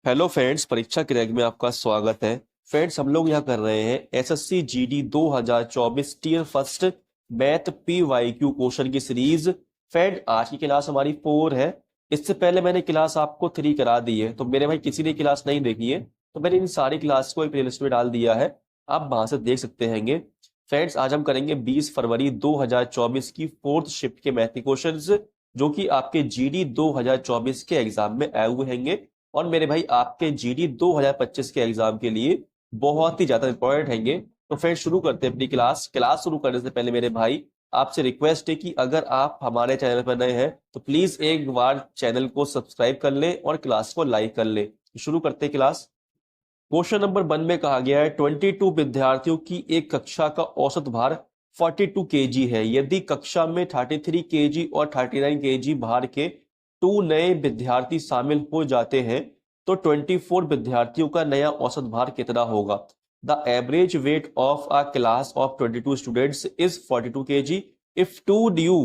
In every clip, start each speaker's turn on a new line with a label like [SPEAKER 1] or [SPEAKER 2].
[SPEAKER 1] Hello friends, परीक्षा crack में आपका स्वागत है। फ्रेंड्स, हम लोग यहाँ कर रहे हैं SSC GD 2024 tier first math PYQ question की सीरीज। फ्रेंड, आज की क्लास हमारी 4 है। इससे पहले मैंने क्लास आपको 3 करा दी है, तो मेरे भाई किसी ने क्लास नहीं देखी है तो मैंने इन सारी क्लास को एक प्लेलिस्ट में डाल दिया है, आप वहां से देख सकते हैंगे। फ्रेंड्स, आज हम करेंगे 20 फरवरी 2024 की फोर्थ शिफ्ट के मैथ के क्वेश्चंस, जो कि आपके जीडी 2024 के एग्जाम में आए हुए हैंगे और मेरे भाई आपके जीडी 2025 के एग्जाम के लिए बहुत ही ज्यादा इंपॉर्टेंट हैंगे। तो फिर शुरू करते हैं अपनी क्लास शुरू करने से पहले मेरे भाई आपसे रिक्वेस्ट है कि अगर आप हमारे चैनल पर नए हैं तो प्लीज एक बार चैनल को सब्सक्राइब कर लें और क्लास को लाइक कर लें। तो शुरू करते हैं क्लास। क्वेश्चन नंबर 1 में कहा गया है 22 विद्यार्थियों की एक कक्षा का औसत भार 42 केजी है। यदि कक्षा में 33 केजी और 39 केजी भार के 2 नए विद्यार्थी शामिल हो जाते हैं तो 24 विद्यार्थियों का नया औसत भार कितना होगा? The average weight of a class of 22 students is 42 KG. If 2 new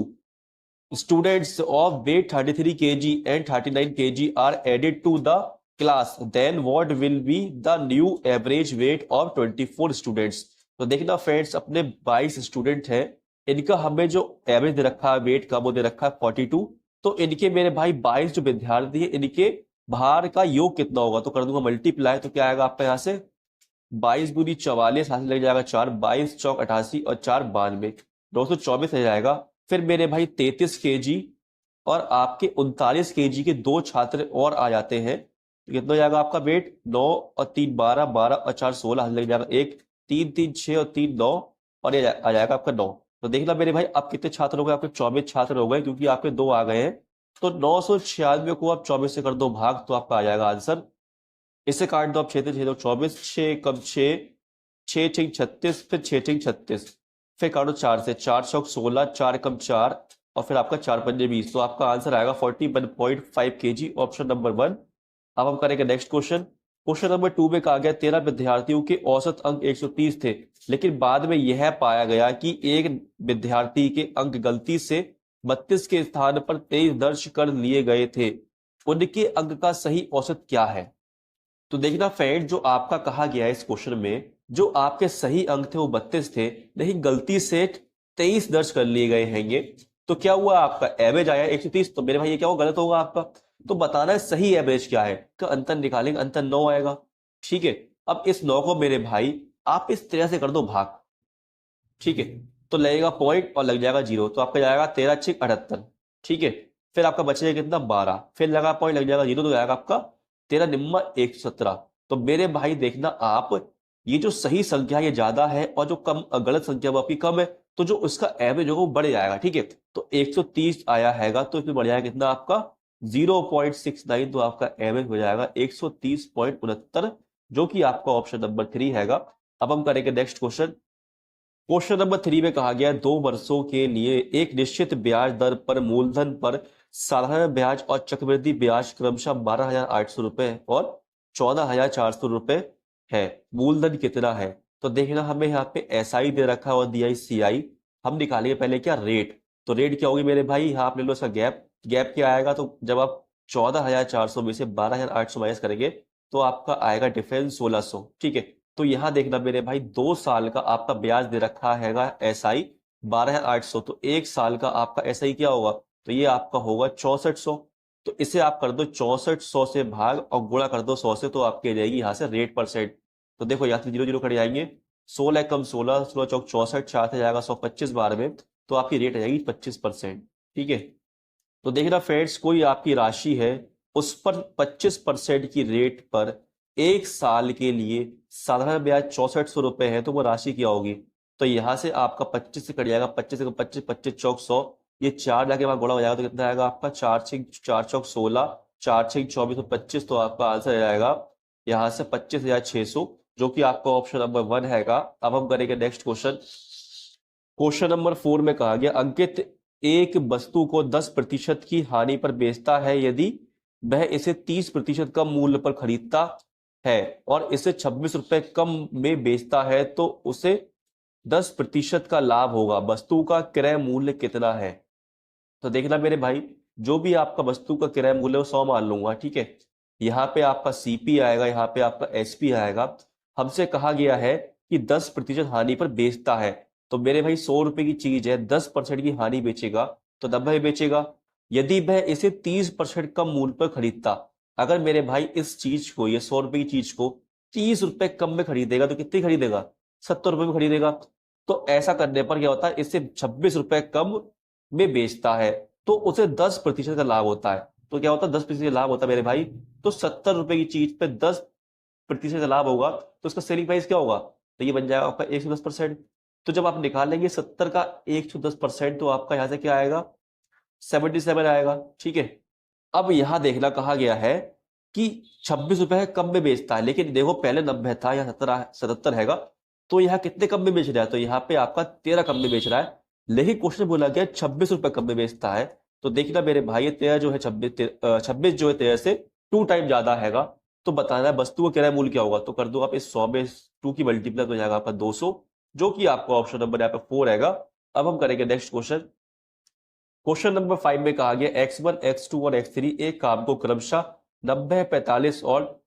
[SPEAKER 1] students of weight 33 kg and 39 kg are added to the class, then what will be the new average weight of 24 students? तो देखना friends, अपने 22 student हैं, इनका हमें जो average दे रखा है wait का वो दे रखा है 42। तो इनके मेरे भाई 22 जो विद्यार्थी है इनके भार का योग कितना होगा? तो कर दूंगा मल्टीप्लाई। तो क्या आएगा आपका यहाँ से 22 दूनी 44, हाथ लग जाएगा 4, 22 चौक 88 और 4 92, 224 रह जाएगा। फिर मेरे भाई 33 केजी और आपके 39 केजी के 2 छात्र और आ जाते हैं। तो कितना हो जाएगा आपका वेट? 9 और 3 12, 12 और 4 16, हाथ लग जाएगा 1, 3 3 6 और 3 9 और ये आ जाएगा आपका 9। तो देखना मेरे भाई आप कितने छात्र हो गए? आपके 24 छात्र हो गए क्योंकि आपके 2 आ गए हैं। तो 996 को आप 24 से कर दो भाग तो आपका आ जाएगा आंसर। इसे काट दो आप 6 3 6 दो 24, 6 कम 6, 6 6 36, फिर 6 6 36, फिर काटो 4 से, 4 चौक 16, 4 कम 4 और फिर आपका 4 पंजे 20। तो आपका आंसर आएगा 41.5 केजी, ऑप्शन नंबर 1। अब हम करेंगे नेक्स्ट क्वेश्चन। क्वेश्चन नंबर 2 में कहा गया 13 विद्यार्थियों के औसत अंक 130 थे, लेकिन बाद में यह पाया गया कि एक विद्यार्थी के अंक गलती से 32 के स्थान पर 23 दर्ज कर लिए गए थे। उनके अंक का सही औसत क्या है? तो देखना फ्रेंड, जो आपका कहा गया है इस क्वेश्चन में, जो आपके सही अंक थे वो 32 थे, लेकिन गलती से 23 दर्ज कर लिए गए हैंगे। तो क्या हुआ? आपका एवरेज आया 130। तो मेरे भाई ये क्या होगा? गलत होगा आपका। तो बताना है सही एवरेज क्या है, का अंतर निकालेंगे, अंतर 9 आएगा। ठीक है, अब इस 9 को मेरे भाई आप इस तरह से कर दो भाग। ठीक है, तो लगेगा पॉइंट और लग जाएगा 0, तो आपका जाएगा 13 6 78। ठीक है, फिर आपका बचेगा कितना? 12, फिर लगा पॉइंट लग जाएगा 0, तो जाएगा आपका 13 निम्मा 117। तो मेरे भाई देखना आप, ये जो सही संख्या है ये ज्यादा है और जो कम गलत संख्या वो आपकी कम है, तो जो उसका एवरेज होगा वो बढ़ जाएगा। ठीक है, तो 130 आया हैगा तो इसमें बढ़ जाएगा कितना आपका 0.69, तो आपका एवरेज हो जाएगा 130.69, जो कि आपका ऑप्शन नंबर 3 हैगा। अब हम करेंगे नेक्स्ट क्वेश्चन। क्वेश्चन नंबर 3 में कहा गया 2 वर्षों के लिए एक निश्चित ब्याज दर पर मूलधन पर साधारण ब्याज और चक्रवृद्धि ब्याज क्रमशः 12,800 रुपए और 14,400 रुपए है। मूलधन कितना है? तो देखना हमें यहाँ पे एसआई दे रखा है और दिया सीआई। हम निकालेंगे पहले क्या? रेट। तो रेट क्या होगी मेरे भाई? यहाँ आप ले लो इसका गैप। गैप क्या आएगा? तो जब आप 14,400 में से 12,800 माइनस करेंगे तो आपका आएगा डिफरेंस 1,600। ठीक है, तो यहां देखना मेरे भाई 2 साल का आपका ब्याज दे रखा हैगा एसआई 12,800, तो 1 साल का आपका एसआई क्या होगा? तो ये आपका होगा 6400। तो इसे आप कर दो 6400 से भाग और गुणा कर दो 100 से, तो आपकी आ जाएगी यहाँ से रेट परसेंट। तो देखो यहाँ से 0 0 कट जाएंगे, 16 कम 16, 16 चौक 64, 4 से जाएगा 125 बार में, तो आपकी रेट आ जाएगी 25%। ठीक है, तो देखना फ्रेंड्स, कोई आपकी राशि है उस पर 25% की रेट पर 1 साल के लिए साधारण ब्याज 6400 रुपए है, तो वो राशि क्या होगी? तो यहां से आपका 25 से कट जाएगा, 25 से 25, 25 चौक 100, ये 4 जाके वहां गुणा हो जाएगा तो कितना आएगा आपका? 4 6 4 चौक 16, 4 6 24 तो 25, तो आपका आंसर आ जाएगा यहाँ से 25,600, जो कि आपका ऑप्शन नंबर 1 हैगा। अब हम करेंगे नेक्स्ट क्वेश्चन। क्वेश्चन नंबर 4 में कहा गया अंकित एक वस्तु को 10% की हानि पर बेचता है यदि वह इसे 30% कम मूल्य पर खरीदता है और इसे 26 रुपए कम में बेचता है, तो उसे 10% का लाभ होगा। वस्तु का क्रय मूल्य कितना है? तो देखना मेरे भाई, जो भी आपका वस्तु का क्रय मूल्य है वो 100 मान लूंगा। ठीक है, यहाँ पे आपका सीपी आएगा, यहाँ पे आपका एसपी आएगा। हमसे कहा गया है कि 10% हानि पर बेचता है। तो मेरे भाई 100 रुपए की चीज है, 10% की हानि बेचेगा तो 90 में बेचेगा। यदि वह इसे 30% कम मूल्य पर खरीदता, अगर मेरे भाई इस चीज को, ये 100 रुपए की चीज को 30 रुपए कम में खरीदेगा तो कितनी खरीदेगा? 70 रुपए में खरीदेगा। तो ऐसा करने पर क्या होता है, इससे 26 रुपए कम में बेचता है, तो उसे 10% का लाभ होता है। तो क्या होता है, 10% लाभ होता है मेरे भाई। तो 70 रुपए की चीज पे 10% का लाभ होगा तो उसका सेलिंग प्राइस क्या होगा? तो ये बन जाएगा आपका 110%। तो जब आप निकालेंगे 70 का 110%, तो आपका यहां से क्या आएगा? 77 आएगा। ठीक है। अब यहां देखना, कहा गया है कि 26 रुपए कम में बेचता है, लेकिन देखो पहले 90 था, यहाँ 77 हैगा। तो यहाँ कितने कम में बेच रहा है? तो यहाँ पे आपका 13 कम में बेच रहा है। लेकिन क्वेश्चन बोला गया 26 रुपए कम में बेचता है। तो देखना मेरे भाई, ये 13 जो है 26 जो है 13 से 2 टाइम ज्यादा हैगा। तो बताना है वस्तु का किराया मूल्य क्या होगा। तो कर दो आप इस 100 में 2 की मल्टीप्लाई, तो जाएगा आपका 200, जो कि आपका ऑप्शन नंबर यहाँ पे 4 रहेगा। अब हम करेंगे नेक्स्ट क्वेश्चन। क्वेश्चन नंबर 5 में कहा गया X1, X2 और X3 एक काम को क्रमशः 90, 45 और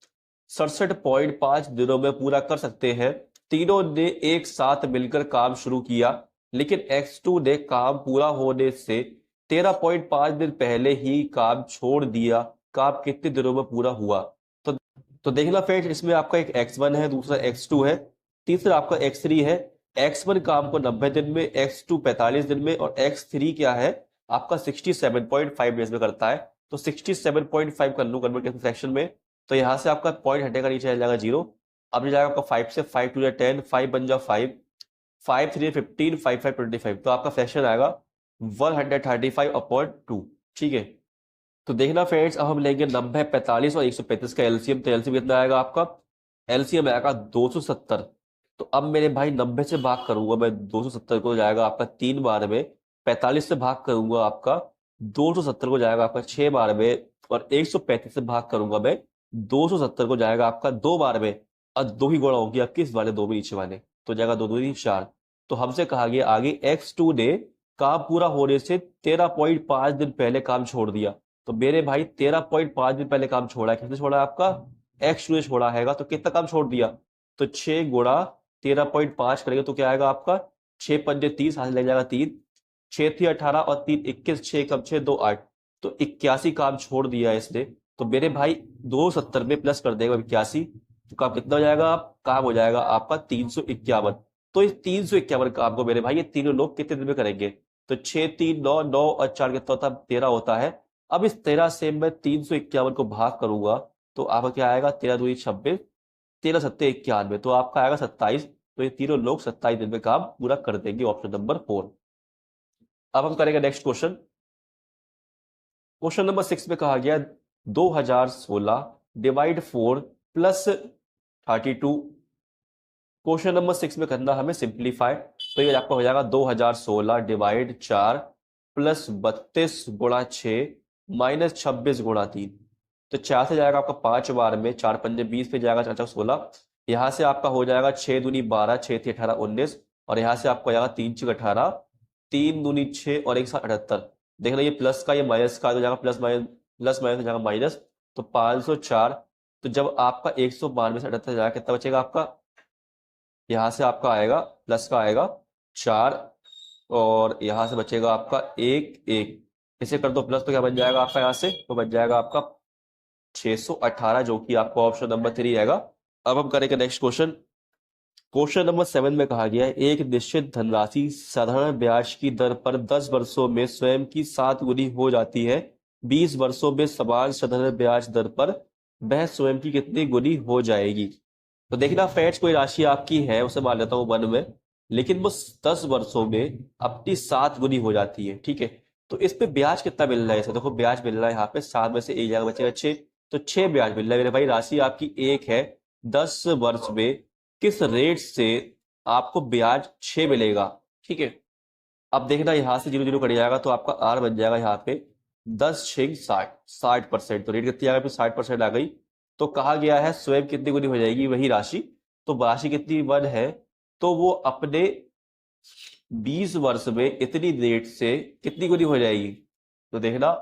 [SPEAKER 1] 67.5 दिनों में पूरा कर सकते हैं। तीनों ने एक साथ मिलकर काम शुरू किया, लेकिन X2 ने काम पूरा होने से 13.5 दिन पहले ही काम छोड़ दिया। काम कितने दिनों में पूरा हुआ? तो तो देखना फ्रेंड्स, इसमें आपका एक X1 है, दूसरा X2 है, तीसरा आपका X3 है। X1 काम को 90 दिन में, X2 45 दिन में और X3 क्या है आपका 67.5 डेज में करता है। तो 67.5 कर लूं कन्वर्ट फ्रैक्शन में, तो यहां से आपका पॉइंट हटेगा, नीचे आ जाएगा 0। अब जाएगा आपका 5 से, 5 2 10, 5 बन जा 5, 5 3 15, 5 5 25। तो आपका फ्रैक्शन आएगा 135/2। ठीक है। तो देखना फ्रेंड्स, अब हम लेंगे 90, 45 और 135 का एलसीएम। तो एलसीएम कितना आएगा आपका? एलसीएम आएगा 270। तो अब मेरे भाई 90 से भाग करूंगा मैं 270 को, जाएगा आपका 3 बार में। 45 से भाग करूंगा आपका 270 को, जाएगा आपका 6 बार में। और 135 से भाग करूंगा मैं 270 को, जाएगा आपका 2 बार में। और 2 ही गुणा होगी आपकी इस वाले 2 में नीचे वाले, तो जाएगा 2 2 4। तो हमसे कहा गया आगे X2 ने काम पूरा होने से 13.5 दिन पहले काम छोड़ दिया। तो मेरे भाई 13.5 दिन पहले काम छोड़ा है। किसने छोड़ा है? आपका X2 ने छोड़ा हैगा। तो कितना काम छोड़ दिया? तो 6 गुणा 13.5 करेंगे तो क्या आएगा आपका? 6 पंजे 30, हाथ लग जाएगा 3, 6 थी 18 और 3 21, 6 कम 6 2 8। तो 81 काम छोड़ दिया है इसने। तो मेरे भाई 270 में प्लस कर देगा 81, तो काम कितना हो जाएगा? आप काम हो जाएगा आपका 351। तो इस 351 काम को मेरे भाई ये तीनों लोग कितने दिन में करेंगे? तो 6 3 9, 9 और 4 कितना होता है? 13 होता है। अब इस 13 से मैं 351 को भाग करूंगा, तो आपका क्या आएगा? 13 दूनी 26, 13 सत्ते 91, तो आपका आएगा 27। तो ये तीनों लोग 27 दिन में काम पूरा कर देंगे, ऑप्शन नंबर 4। अब हम करेंगे नेक्स्ट क्वेश्चन। क्वेश्चन नंबर 6 में कहा गया 2016 डिवाइड 4 प्लस 32। क्वेश्चन नंबर 6 में करना हमें सिंप्लीफाई। तो ये आपका हो जाएगा 2016 डिवाइड 4 प्लस 32 गुणा 6 माइनस 26 गुणा 3। तो 4 से जाएगा आपका 5 बार में, 4 पंजे 20 पे जाएगा 4 16। यहाँ से आपका हो जाएगा 6 दूनी 12, 6 थी 18 19, और यहाँ से आपको हो जाएगा 3 6 18, 3 दूनी 6 और 1 7 78। देखना ये प्लस का, ये माइनस का, तो जाएगा प्लस माइनस, प्लस माइनस हो जाएगा माइनस। तो 504। तो जब आपका 192 से 78 जाएगा, कितना बचेगा आपका? यहाँ से आपका आएगा प्लस का आएगा 4, और यहाँ से बचेगा आपका 1 1। इसे कर दो प्लस, तो क्या बन जाएगा आपका? यहाँ से तो बन जाएगा आपका 618, जो कि आपका ऑप्शन नंबर 3 आएगा। अब हम करेंगे नेक्स्ट क्वेश्चन। क्वेश्चन नंबर 7 में कहा गया है एक निश्चित धनराशि साधारण ब्याज की दर पर 10 वर्षों में स्वयं की 7 गुनी हो जाती है। 20 वर्षों में समान साधारण ब्याज दर पर वह स्वयं की कितनी गुनी हो जाएगी? तो देखना फ्रेंड्स, कोई राशि आपकी है, उसे मान लेता हूँ 1 में, लेकिन वो 10 वर्षों में अपनी 7 गुनी हो जाती है। ठीक है। तो इस पे ब्याज कितना मिल रहा है? देखो ब्याज मिल रहा है यहाँ पे 7 में से 1 जाएगा, बचेगा 6। तो 6 ब्याज मिल रहा है मेरे भाई। राशि आपकी 1 है, 10 वर्ष में किस रेट से आपको ब्याज 6 मिलेगा? ठीक है। अब देखना यहाँ से 0 0 कट जाएगा, तो आपका आर बन जाएगा यहाँ पे 10 6 60, 60%। तो रेट कितनी आ गई? 60% आ गई। तो कहा गया है स्वयं कितनी गुनी हो जाएगी वही राशि। तो राशि कितनी 1 है, तो वो अपने 20 वर्ष में इतनी रेट से कितनी गुनी हो जाएगी? तो देखना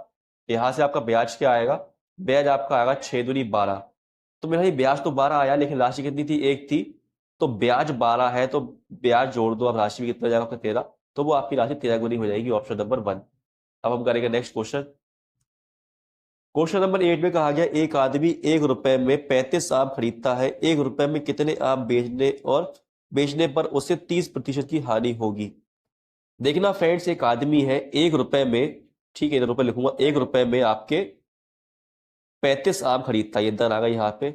[SPEAKER 1] यहाँ से आपका ब्याज क्या आएगा? ब्याज आपका आएगा 6 दूनी 12। तो मेरा भाई ब्याज तो 12 आया, लेकिन राशि कितनी थी, 1 थी। तो ब्याज 12 है तो ब्याज जोड़ दो, अब राशि भी कितना हो जाएगा आपका 13, तो वो आपकी राशि 13 गुनी हो जाएगी, ऑप्शन नंबर 1। अब हम करेंगे नेक्स्ट क्वेश्चन। क्वेश्चन नंबर 8 में कहा गया एक आदमी 1 रुपए में 35 आम खरीदता है, 1 रुपए में कितने आम बेचने पर उसे 30% की हानि होगी। देखना फ्रेंड्स, एक आदमी है 1 रुपए में, ठीक है इधर रुपए लिखूंगा, 1 रुपए में आपके 35 आम खरीदता है, इधर आ गया यहाँ पे।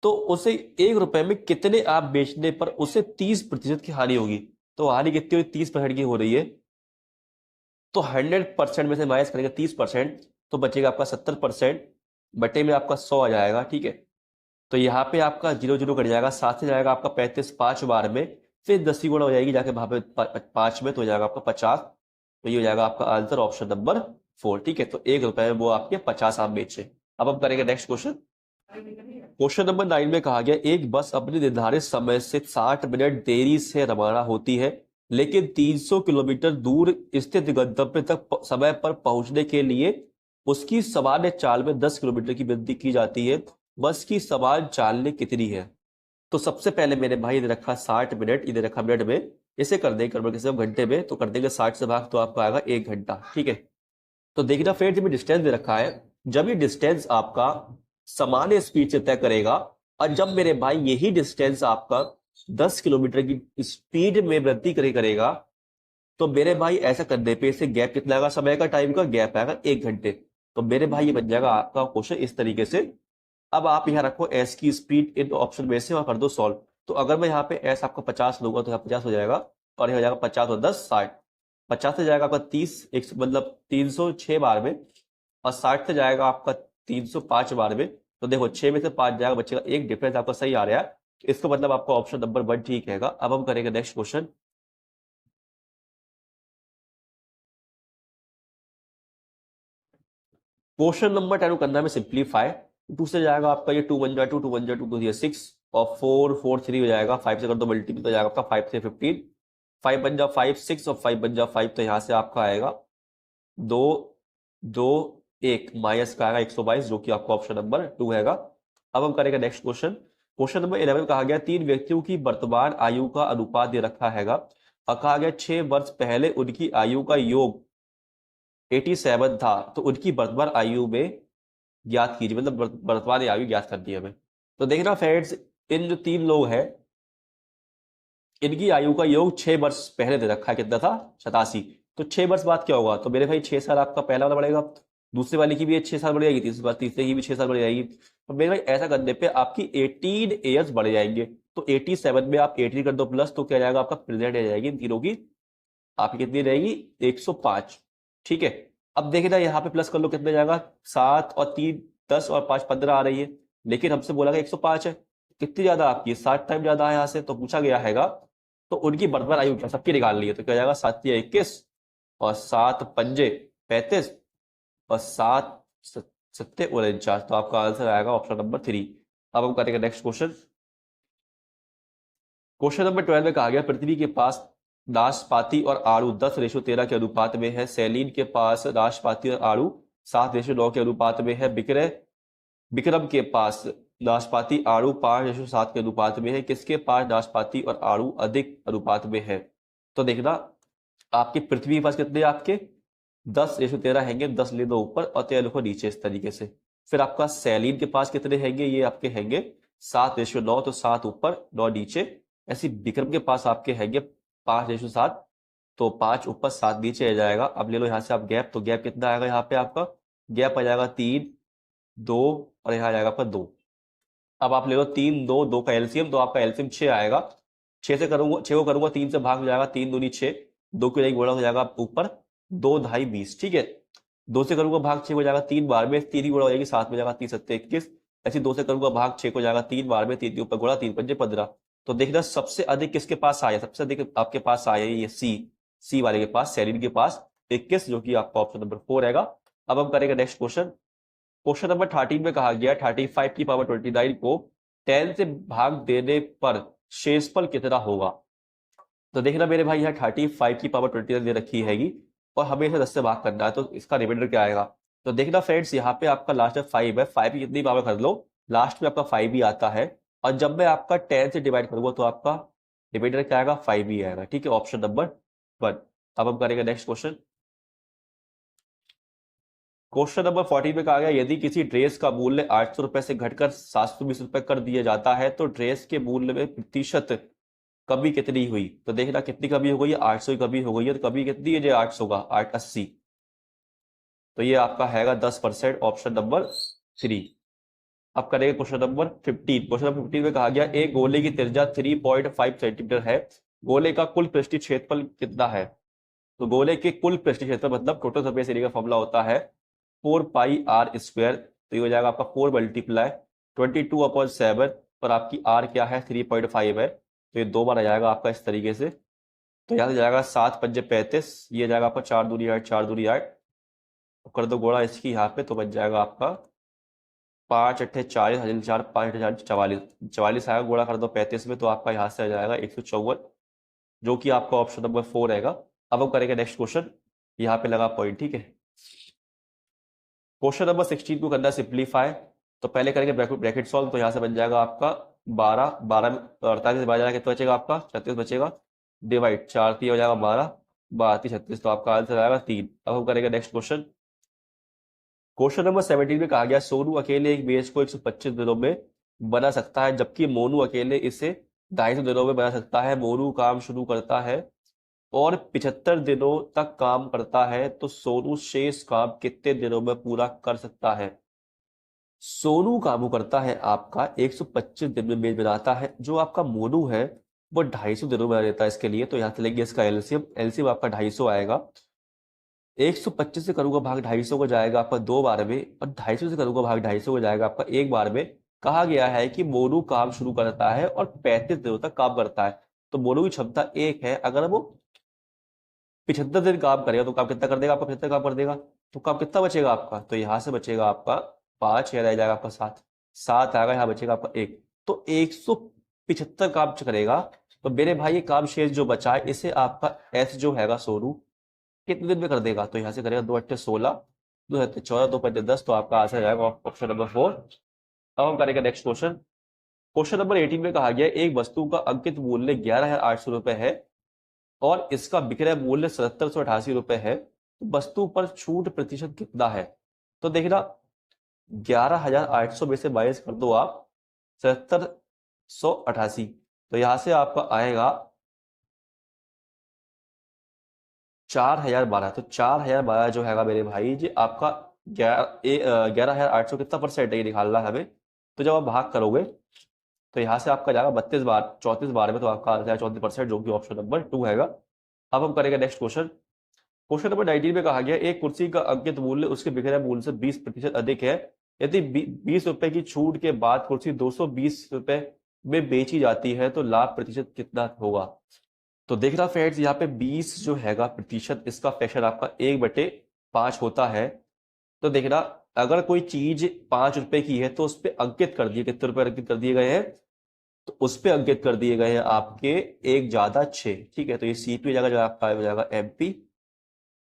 [SPEAKER 1] तो उसे 1 रुपए में कितने आम बेचने पर उसे 30% की हानि होगी। तो हानि कितनी हुई, 30% की हो रही है। तो 100% में से माइनस करेंगे 30%, तो बचेगा आपका 70%, बटे में आपका 100 आ जाएगा, ठीक है। तो यहाँ पे आपका 0 0 कट जाएगा, साथ से जाएगा आपका 35 5 बार में, फिर 10 की गुणा हो जाएगी जाके वहां पे 5 में, तो हो जाएगा आपका 50। तो ये हो जाएगा आपका आंसर ऑप्शन नंबर 4, ठीक है। तो 1 रुपए में वो आपके 50 आम बेचे। अब हम करेंगे नेक्स्ट क्वेश्चन। क्वेश्चन नंबर 9 में कहा गया एक बस अपने निर्धारित समय से 60 मिनट देरी से रवाना होती है, लेकिन 300 किलोमीटर दूर स्थित गंतव्य तक समय पर पहुंचने के लिए उसकी सामान्य चाल में 10 किलोमीटर की वृद्धि की जाती है। बस की समान चाल कितनी है। तो सबसे पहले मैंने भाई इधर रखा 60 मिनट, इधर रखा मिनट में, इसे कर देंगे कन्वर्ट किसी घंटे में, तो कर देंगे 60 से भाग, तो आपका आएगा 1 घंटा, ठीक है। तो देखना फ्रेंड्स, जब डिस्टेंस दे रखा है, जब ये डिस्टेंस आपका समान स्पीड से तय करेगा, और जब मेरे भाई यही डिस्टेंस आपका 10 किलोमीटर की स्पीड में वृद्धि करेगा, तो मेरे भाई ऐसा करने पे इसे गैप कितना आएगा, समय का टाइम का गैप आएगा 1 घंटे। तो मेरे भाई ये बन जाएगा आपका क्वेश्चन इस तरीके से। अब आप यहाँ रखो एस की स्पीड इन ऑप्शन में से और कर दो सॉल्व। तो अगर मैं यहाँ पे एस आपका 50 लूंगा तो यहाँ 50 हो जाएगा, और ये हो जाएगा 50 और 10 60। 50 से जाएगा आपका 30, एक मतलब 306 बार में, और 60 से जाएगा आपका 305 बार में। तो देखो 6 में से 5 जाएगा, बचेगा एक, डिफरेंस आपका सही आ रहा है। इसका मतलब आपका ऑप्शन नंबर 1 ठीक रहेगा। अब हम करेंगे नेक्स्ट क्वेश्चन। क्वेश्चन नंबर 10 करना है सिंप्लीफाई। 2 से जाएगा आपका ये 2 1 जा 2 2 1 जा 2 2 6, और 4 4 3 हो जाएगा, 5 से कर दो मल्टीपल तो जाएगा आपका 5 से 15, 5 बन जा 5 6, और 5 बन जा 5, तो यहाँ से आपका आएगा 2 2 1 माइनस का आएगा 122, जो कि आपका ऑप्शन नंबर 2 हैगा। अब हम करेंगे नेक्स्ट क्वेश्चन। क्वेश्चन नंबर 11 कहा गया 3 व्यक्तियों की वर्तमान आयु का अनुपात दे रखा हैगा, और कहा गया 6 वर्ष पहले उनकी आयु का योग 87 था, तो उनकी वर्तमान आयु में ज्ञात कीजिए, मतलब वर्तमान आयु ज्ञात करनी है हमें। तो देखना फ्रेंड्स, इन जो 3 लोग हैं, इनकी आयु का योग 6 वर्ष पहले दे रखा है, कितना था 87। तो 6 वर्ष बाद क्या होगा, तो मेरे भाई 6 साल आपका पहला वाला बढ़ेगा, दूसरे वाले की भी 6 साल बढ़ जाएगी, तीसरे की भी 6 साल बढ़ जाएगी। तो मेरे भाई ऐसा करने पे आपकी 18 ईयर्स बढ़ जाएंगे। तो 87 में आप 18 कर दो प्लस, तो क्या जाएगा आपका प्रेजेंट आ जाएगी इन तीनों की, आपकी कितनी रहेगी 105, ठीक है। अब देखना यहाँ पे प्लस कर लो, कितने जाएगा 7 और 3 10 और 5 15 आ रही है, लेकिन हमसे बोला गया 105 है, कितनी ज्यादा आपकी 60 टाइम ज्यादा है यहाँ से, तो पूछा गया हैगा। तो उनकी वर्तमान आयु क्या सबकी निकाल ली है, तो क्या जाएगा 7 या 21, और 7 पंजे 35, और 7 सत्ते 49, तो आपका आंसर आएगा ऑप्शन नंबर 3। अब हम करेंगे नेक्स्ट क्वेश्चन। क्वेश्चन नंबर 12 में कहा गया पृथ्वी के पास नाशपाती और आड़ू 10:13 के अनुपात में है, सैलीन के पास नाशपाती और आड़ू 7:9 के अनुपात में है, विक्रम के पास नाशपाती आड़ू 5:7 के अनुपात में है, किसके पास नाशपाती और आड़ू अधिक अनुपात में है। तो देखना आपकी पृथ्वी के पास कितने आपके 10:13 हैंगे, 10 ले दो ऊपर और 13 लिखो नीचे, इस तरीके से। फिर आपका सैलीन के पास कितने हैंगे, ये आपके हैंगे 7:9, तो 7 ऊपर 9 नीचे। ऐसी विक्रम के पास आपके हैंगे 5:7, तो 5 ऊपर 7 नीचे आ जाएगा। अब ले लो यहाँ से आप गैप, तो गैप कितना आएगा यहाँ पे आपका, गैप आ जाएगा 3 2, और यहाँ आ जाएगा आपका 2। अब आप ले लो 3 2 2 का एलसीएम, तो आपका एलसीएम 6 आएगा। 6 से करूंगा, 6 को करूंगा 3 से भाग हो जाएगा, 3 दूनी 6, 2 की गुणा हो जाएगा ऊपर 2 ढाई 20, ठीक है। 2 से करूंगा भाग 6 हो जाएगा 3 बार में, 3 की गुणा हो जाएगी 7 में जाएगा 3 7 21। ऐसे 2 से करूंगा भाग 6 को जाएगा 3 बार में, 3 के ऊपर गुणा 3 पंजे 15। तो देखना सबसे अधिक किसके पास आया, सबसे अधिक आपके पास आया ये सी वाले के पास, सैलिन के पास 21, जो कि आपका ऑप्शन नंबर 4 रहेगा। अब हम करेंगे नेक्स्ट क्वेश्चन। क्वेश्चन नंबर 13 में कहा गया 35 की पावर 29 को 10 से भाग देने पर शेषफल कितना होगा। तो देखना मेरे भाई यहाँ 35 की पावर 29 दे रखी हैगी, और हमें इसे 10 से भाग करना है, तो इसका रिमाइंडर क्या आएगा। तो देखना फ्रेंड्स, यहाँ पे आपका लास्ट में 5 है, 5 की कितनी पावर कर लो, लास्ट में आपका 5 ही आता है। और जब मैं आपका 10 से डिवाइड करूंगा तो आपका रिमाइंडर क्या आएगा, 5 ही आएगा। ठीक है, ऑप्शन नंबर 1। अब हम करेंगे नेक्स्ट क्वेश्चन। क्वेश्चन नंबर 14 में कहा गया, यदि किसी ड्रेस का मूल्य 800 रुपए से घटकर 720 रुपए कर दिया जाता है तो ड्रेस के मूल्य में प्रतिशत कमी कितनी हुई। तो देखना कितनी कमी हो गई है, 800 की कमी हो गई है। तो कमी कितनी है, 800 का 880, तो ये आपका हैगा 10%, ऑप्शन नंबर 3। अब करेंगे क्वेश्चन नंबर 15। क्वेश्चन नंबर 15 में कहा गया, एक गोले की त्रिज्या 3.5 सेंटीमीटर है, गोले का कुल पृष्ठीय क्षेत्रफल कितना है। तो गोले के कुल पृष्ठीय क्षेत्रफल मतलब टोटल सरफेस एरिया का फॉर्मूला होता है 4πr²। तो ये हो जाएगा आपका 4 मल्टीप्लाई 22/7 पर आपकी आर क्या है, 3.5 है, तो ये 2 बार आ जाएगा आपका इस तरीके से। तो यहाँ से जाएगा 7 पंजे 35, ये जाएगा आपका 4 दूनी 8, 4 दूनी 8, कर दो गोड़ा इसकी यहाँ पे, तो बच जाएगा आपका 5 अट्ठे 40, 4 5 अट्ठे 40, 44, 44 आएगा, गोड़ा कर दो 35 में, तो आपका यहाँ से आ जाएगा 154, जो कि आपका ऑप्शन नंबर 4 रहेगा। अब हम करेंगे नेक्स्ट क्वेश्चन, यहाँ पे लगा पॉइंट। ठीक है, क्वेश्चन नंबर 16 को करना सिंप्लीफाई। तो पहले करेंगे ब्रैकेट सॉल्व, तो यहाँ से बन जाएगा आपका 12, 12 48 से बाहर जाएगा कितना बचेगा आपका 36 बचेगा, डिवाइड 4 3 हो जाएगा 12, 32 36, तो आपका आंसर आएगा 3। अब हम करेंगे नेक्स्ट क्वेश्चन। क्वेश्चन नंबर 17 में कहा गया, सोनू अकेले एक बेच को 125 दिनों में बना सकता है, जबकि मोनू अकेले इसे 250 दिनों में बना सकता है। मोनू काम शुरू करता है और 75 दिनों तक काम करता है, तो सोनू शेष काम कितने दिनों में पूरा कर सकता है। सोनू काम करता है आपका 125 दिन में मेज बनाता है, जो आपका मोनू है वो 250 दिनों में बना देता है इसके लिए। तो यहाँ से लेंगे इसका एलसीएम, एलसीएम आपका 250 आएगा। 125 से करूंगा भाग 250 को जाएगा आपका 2 बार में, और 250 से करूंगा भाग 250 को जाएगा आपका 1 बार में। कहा गया है कि मोनू काम शुरू करता है और 35 दिनों तक काम करता है, तो मोनू की क्षमता 1 है। अगर वो 75 दिन काम करेगा तो काम कितना कर देगा आपका, 75 काम कर देगा, तो काम कितना बचेगा आपका, तो यहाँ से बचेगा आपका 5, यहाँ रह जाएगा आपका 7, 7 आएगा, यहाँ बचेगा आपका 1, तो 175 काम करेगा। तो मेरे भाई ये काम शेष जो बचा है इसे आपका एस जो हैगा सोनू कितने दिन में कर देगा। तो यहाँ से करेगा 2 अट्ठे 16, 2 अट्ठे 14, 2 पंजे 10, तो आपका आंसर जाएगा ऑप्शन नंबर 4। अब हम करेंगे नेक्स्ट क्वेश्चन। क्वेश्चन नंबर 18 में कहा गया, एक वस्तु का अंकित मूल्य 11,800 रुपए है और इसका विक्रय मूल्य 7788 रुपए है, तो वस्तु पर छूट प्रतिशत कितना है। तो देखना 11,800 में से माइनस कर दो आप 7788, तो यहां से आपका आएगा 4012। तो 4012 जो हैगा मेरे भाई जी आपका 11,800 कितना परसेंट है ये निकालना है हमें। तो जब आप भाग करोगे तो यहाँ से आपका जाएगा 32 बार 34 बार में, तो आपका आंसर है 34%, जो कि ऑप्शन नंबर 2 हैगा। अब हम करेंगे नेक्स्ट क्वेश्चन। क्वेश्चन नंबर 19 में कहा गया, एक कुर्सी का अंकित मूल्य उसके विक्रय मूल्य से 20% अधिक है, यदि 20 रुपए की छूट के बाद कुर्सी 220 रुपए में बेची जाती है तो लाभ प्रतिशत कितना होगा। तो देखना फ्रेंड्स, यहाँ पे 20 जो हैगा प्रतिशत, इसका फ्रैक्शन आपका 1/5 होता है। तो देखना अगर कोई चीज 5 रुपए की है तो उस पर अंकित कर दिए, कितने रुपए अंकित कर दिए गए हैं, तो उस पे अंकित कर दिए गए हैं आपके 1 + 6। ठीक है, तो ये सीपी जगह जो आपका हो जाएगा एमपी।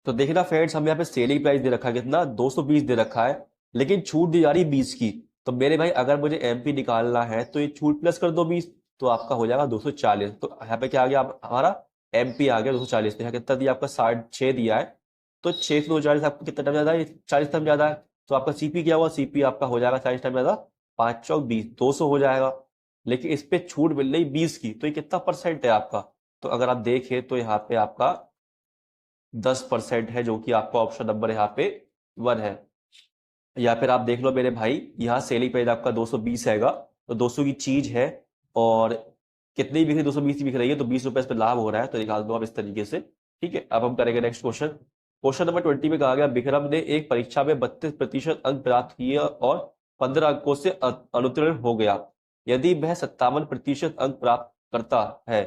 [SPEAKER 1] तो देखना फ्रेंड्स, हम यहाँ पे सेलिंग प्राइस दे रखा है कितना, 220 दे रखा है, लेकिन छूट दी जा रही 20 की। तो मेरे भाई अगर मुझे एमपी निकालना है तो ये छूट प्लस कर दो 20, तो आपका हो जाएगा 240। तो यहाँ पे क्या आ गया हमारा एमपी आ गया 240। तो यहाँ कितना दिया आपका 6 दिया है, तो 6 से 240 आपको कितना टाइम ज्यादा है, 40 टाइम ज्यादा है। तो आपका सीपी क्या हुआ, सीपी आपका हो जाएगा 40 टाइम ज्यादा, 5 चौक 20, 200 हो जाएगा। लेकिन इस पे छूट मिल रही 20 की, तो ये कितना परसेंट है आपका। तो अगर आप देखें तो यहाँ पे आपका 10% है, जो कि आपका ऑप्शन नंबर यहाँ पे 1 है। या फिर आप देख लो मेरे भाई, यहाँ सेलिंग प्राइस आपका 220 हैगा, तो 200 की चीज है और कितनी बिक रही, 220 की बिक रही है, तो 20 रुपए इस पे लाभ हो रहा है, तो निकाल दो आप इस तरीके से। ठीक है, अब हम करेंगे नेक्स्ट क्वेश्चन। क्वेश्चन नंबर 20 में कहा गया, विक्रम ने एक परीक्षा में 32% अंक प्राप्त किए और 15 अंकों से अनुत्तीर्ण हो गया। यदि वह 57% अंक प्राप्त करता है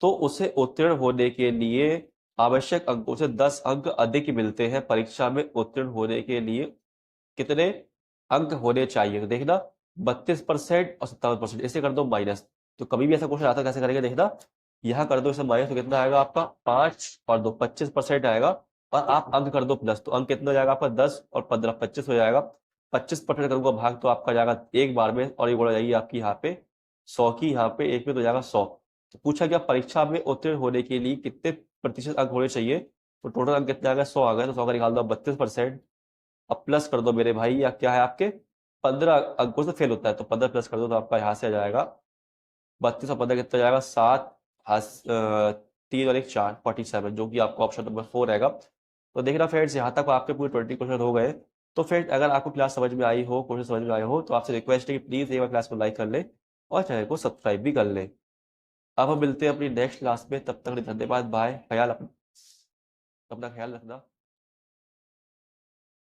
[SPEAKER 1] तो उसे उत्तीर्ण होने के लिए आवश्यक अंकों से 10 अंक अधिक मिलते हैं। परीक्षा में उत्तीर्ण होने के लिए कितने अंक होने चाहिए। तो देखना 32% और 57%, इसे कर दो माइनस। तो कभी भी ऐसा क्वेश्चन आता है कैसे करेंगे, देखना यहाँ कर दो इसे माइनस, तो कितना आएगा आपका 5 और 2 25% आएगा। और आप अंक कर दो प्लस, तो अंक कितना हो जाएगा आपका 10 और 15 25 हो जाएगा। 25% करूंगा भाग तो आपका जाएगा एक बार में, और ये बोला जाएगी आपकी यहाँ पे 100 की, यहाँ पे एक में तो जाएगा 100। तो पूछा गया परीक्षा में उत्तीर्ण होने के लिए कितने प्रतिशत अंक होने चाहिए, तो टोटल अंक कितना आ गया 100 आ गया, तो 100 का निकाल दो 32%। अब प्लस कर दो मेरे भाई, या क्या है आपके 15 अंकों से फेल होता है, तो 15 प्लस कर दो तो आपका यहाँ से आ जाएगा 32 और 15 कितना जाएगा 7, 3 और 1 4, 47, जो कि आपका ऑप्शन नंबर 4 रहेगा। तो देखना फ्रेंड्स, यहाँ तक आपके पूरे 20 क्वेश्चन हो गए। तो फ्रेंड्स अगर आपको क्लास समझ में आई हो, क्वेश्चन समझ में आए हो, तो आपसे रिक्वेस्ट है कि प्लीज़ एक बार क्लास को लाइक कर ले और चैनल को सब्सक्राइब भी कर ले। अब हम मिलते हैं अपनी नेक्स्ट क्लास में, तब तक के लिए धन्यवाद, बाय, अपना ख्याल रखना।